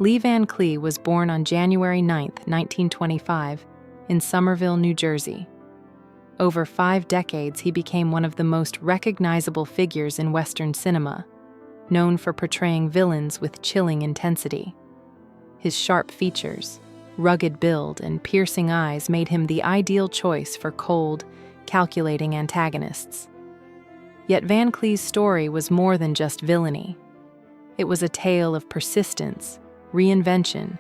Lee Van Cleef was born on January 9, 1925, in Somerville, New Jersey. Over 5 decades, he became one of the most recognizable figures in Western cinema, known for portraying villains with chilling intensity. His sharp features, rugged build, and piercing eyes made him the ideal choice for cold, calculating antagonists. Yet Van Cleef's story was more than just villainy. It was a tale of persistence, reinvention,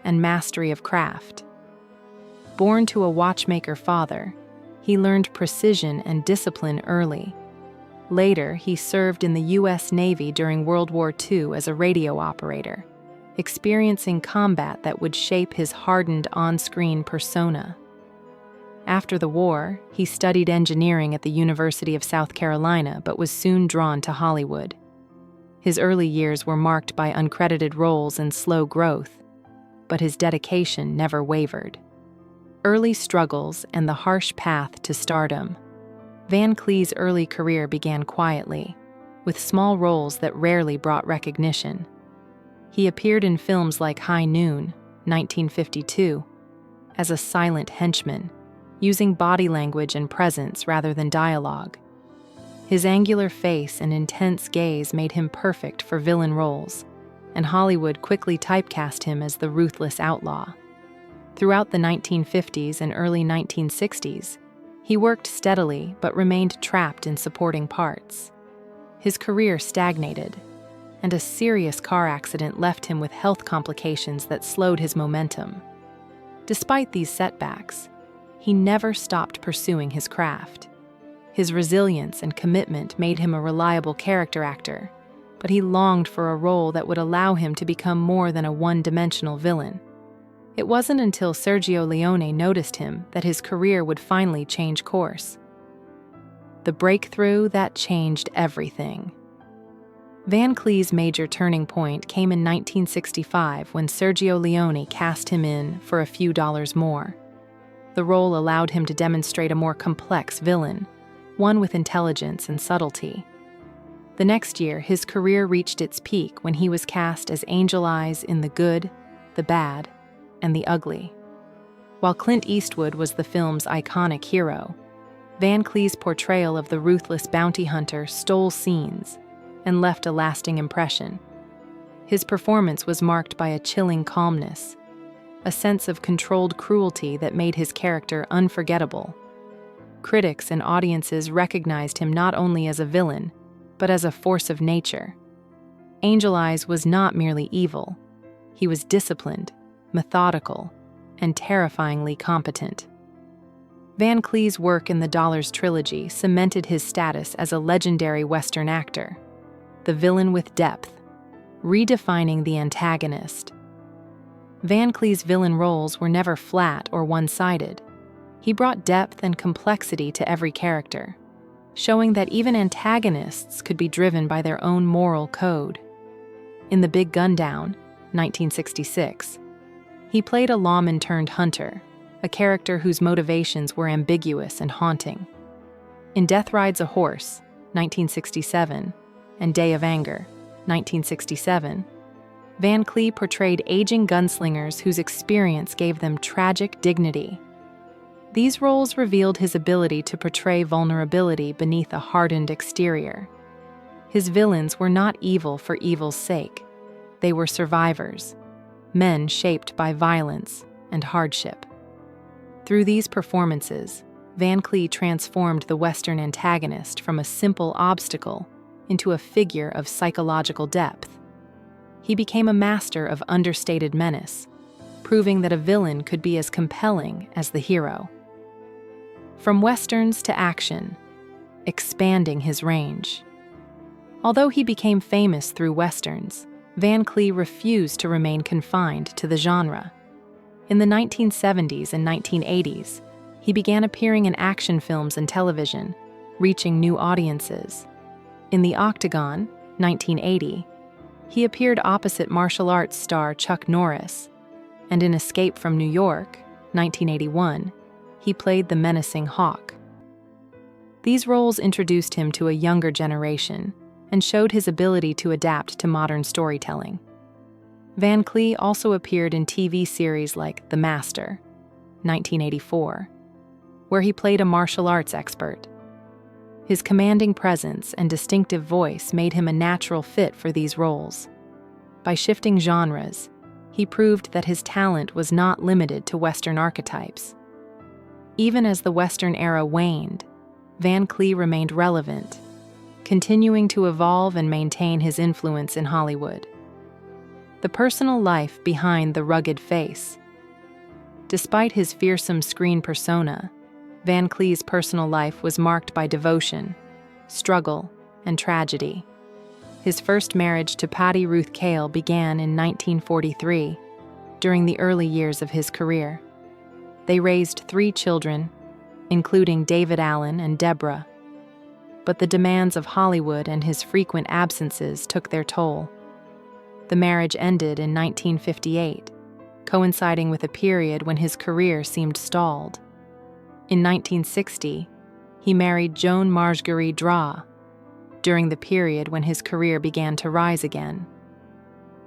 and mastery of craft. Born to a watchmaker father, he learned precision and discipline early. Later, he served in the U.S. Navy during World War II as a radio operator, experiencing combat that would shape his hardened on-screen persona. After the war, he studied engineering at the University of South Carolina but was soon drawn to Hollywood. His early years were marked by uncredited roles and slow growth, but his dedication never wavered. Early struggles and the harsh path to stardom. Van Cleef's early career began quietly, with small roles that rarely brought recognition. He appeared in films like High Noon, 1952, as a silent henchman, using body language and presence rather than dialogue. His angular face and intense gaze made him perfect for villain roles, and Hollywood quickly typecast him as the ruthless outlaw. Throughout the 1950s and early 1960s, he worked steadily but remained trapped in supporting parts. His career stagnated, and a serious car accident left him with health complications that slowed his momentum. Despite these setbacks, he never stopped pursuing his craft. His resilience and commitment made him a reliable character actor, but he longed for a role that would allow him to become more than a one-dimensional villain. It wasn't until Sergio Leone noticed him that his career would finally change course. The breakthrough that changed everything. Van Cleef's major turning point came in 1965 when Sergio Leone cast him in for a few dollars more. The role allowed him to demonstrate a more complex villain, one with intelligence and subtlety. The next year, his career reached its peak when he was cast as Angel Eyes in The Good, the Bad, and the Ugly. While Clint Eastwood was the film's iconic hero, Van Cleef's portrayal of the ruthless bounty hunter stole scenes and left a lasting impression. His performance was marked by a chilling calmness, a sense of controlled cruelty that made his character unforgettable. Critics and audiences recognized him not only as a villain, but as a force of nature. Angel Eyes was not merely evil. He was disciplined, methodical, and terrifyingly competent. Van Cleef's work in the Dollars trilogy cemented his status as a legendary Western actor, the villain with depth, redefining the antagonist. Van Cleef's villain roles were never flat or one-sided. He brought depth and complexity to every character, showing that even antagonists could be driven by their own moral code. In The Big Gun Down, 1966, he played a lawman-turned-hunter, a character whose motivations were ambiguous and haunting. In Death Rides a Horse, 1967, and Day of Anger, 1967, Van Cleef portrayed aging gunslingers whose experience gave them tragic dignity. These roles revealed his ability to portray vulnerability beneath a hardened exterior. His villains were not evil for evil's sake. They were survivors, men shaped by violence and hardship. Through these performances, Van Cleef transformed the Western antagonist from a simple obstacle into a figure of psychological depth. He became a master of understated menace, proving that a villain could be as compelling as the hero. From westerns to action, expanding his range. Although he became famous through westerns, Van Cleef refused to remain confined to the genre. In the 1970s and 1980s, he began appearing in action films and television, reaching new audiences. In The Octagon, 1980, he appeared opposite martial arts star Chuck Norris, and in Escape from New York, 1981, he played the menacing Hawk. These roles introduced him to a younger generation and showed his ability to adapt to modern storytelling. Van Clee also appeared in TV series like The Master, 1984, where he played a martial arts expert. His commanding presence and distinctive voice made him a natural fit for these roles. By shifting genres, he proved that his talent was not limited to Western archetypes. Even as the Western era waned, Van Clee remained relevant, continuing to evolve and maintain his influence in Hollywood. The personal life behind the rugged face. Despite his fearsome screen persona, Van Clee's personal life was marked by devotion, struggle, and tragedy. His first marriage to Patty Ruth Cale began in 1943, during the early years of his career. They raised 3 children, including David Allen and Deborah. But the demands of Hollywood and his frequent absences took their toll. The marriage ended in 1958, coinciding with a period when his career seemed stalled. In 1960, he married Joan Margery Draw, during the period when his career began to rise again.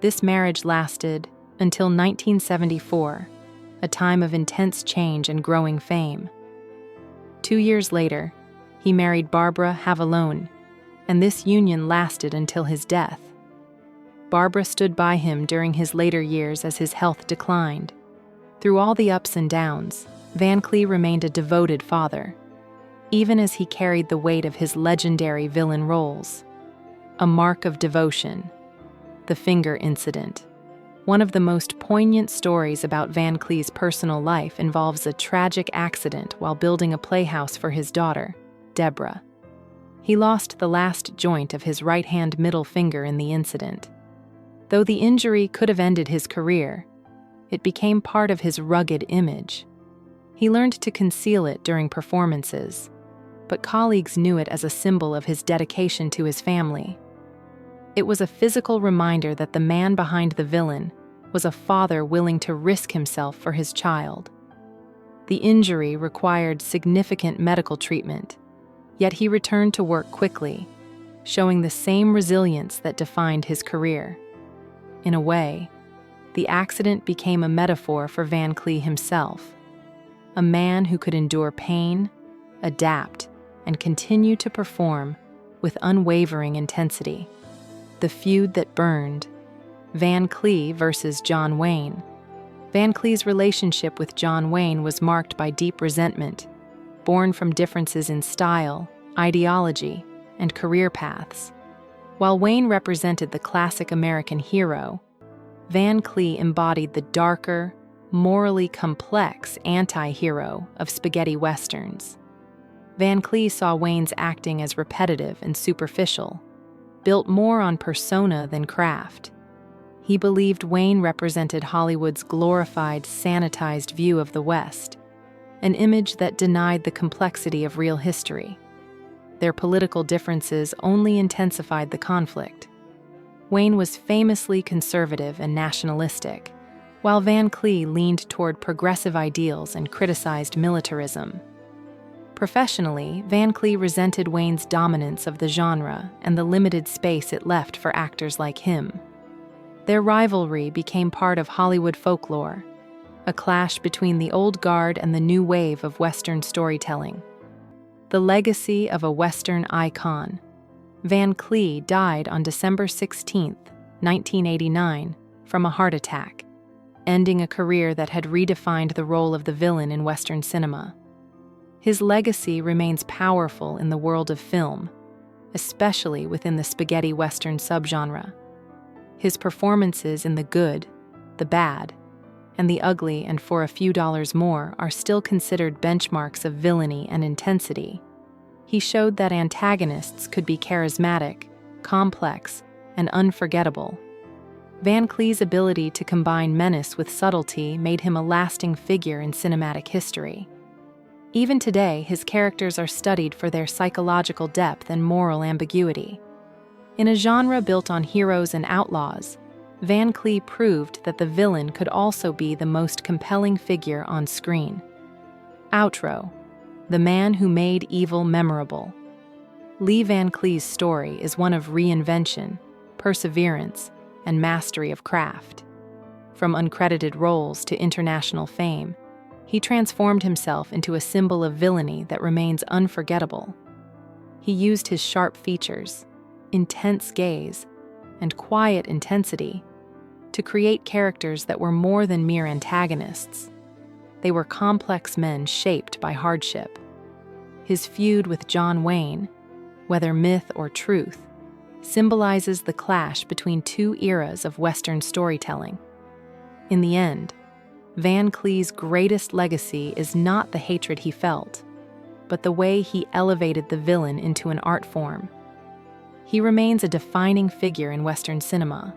This marriage lasted until 1974, a time of intense change and growing fame. 2 years later, he married Barbara Havalone, and this union lasted until his death. Barbara stood by him during his later years as his health declined. Through all the ups and downs, Van Clee remained a devoted father, even as he carried the weight of his legendary villain roles. A mark of devotion. The Finger Incident. One of the most poignant stories about Van Clee's personal life involves a tragic accident while building a playhouse for his daughter, Deborah. He lost the last joint of his right-hand middle finger in the incident. Though the injury could have ended his career, it became part of his rugged image. He learned to conceal it during performances, but colleagues knew it as a symbol of his dedication to his family. It was a physical reminder that the man behind the villain was a father willing to risk himself for his child. The injury required significant medical treatment, yet he returned to work quickly, showing the same resilience that defined his career. In a way, the accident became a metaphor for Van Clee himself, a man who could endure pain, adapt, and continue to perform with unwavering intensity. The feud that burned. Van Clee versus John Wayne. Van Clee's relationship with John Wayne was marked by deep resentment, born from differences in style, ideology, and career paths. While Wayne represented the classic American hero, Van Clee embodied the darker, morally complex anti-hero of spaghetti westerns. Van Clee saw Wayne's acting as repetitive and superficial, built more on persona than craft. He believed Wayne represented Hollywood's glorified, sanitized view of the West, an image that denied the complexity of real history. Their political differences only intensified the conflict. Wayne was famously conservative and nationalistic, while Van Clee leaned toward progressive ideals and criticized militarism. Professionally, Van Clee resented Wayne's dominance of the genre and the limited space it left for actors like him. Their rivalry became part of Hollywood folklore, a clash between the old guard and the new wave of Western storytelling. The legacy of a Western icon. Van Clee died on December 16, 1989, from a heart attack, ending a career that had redefined the role of the villain in Western cinema. His legacy remains powerful in the world of film, especially within the spaghetti Western subgenre. His performances in The Good, The Bad, and The Ugly and For a Few Dollars More are still considered benchmarks of villainy and intensity. He showed that antagonists could be charismatic, complex, and unforgettable. Van Clee's ability to combine menace with subtlety made him a lasting figure in cinematic history. Even today, his characters are studied for their psychological depth and moral ambiguity. In a genre built on heroes and outlaws, Van Clee proved that the villain could also be the most compelling figure on screen. Outro: The Man Who Made Evil Memorable. Lee Van Clee's story is one of reinvention, perseverance, and mastery of craft. From uncredited roles to international fame, he transformed himself into a symbol of villainy that remains unforgettable. He used his sharp features, intense gaze, and quiet intensity to create characters that were more than mere antagonists. They were complex men shaped by hardship. His feud with John Wayne, whether myth or truth, symbolizes the clash between two eras of Western storytelling. In the end, Van Clee's greatest legacy is not the hatred he felt, but the way he elevated the villain into an art form. He remains a defining figure in Western cinema,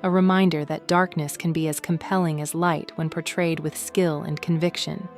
a reminder that darkness can be as compelling as light when portrayed with skill and conviction.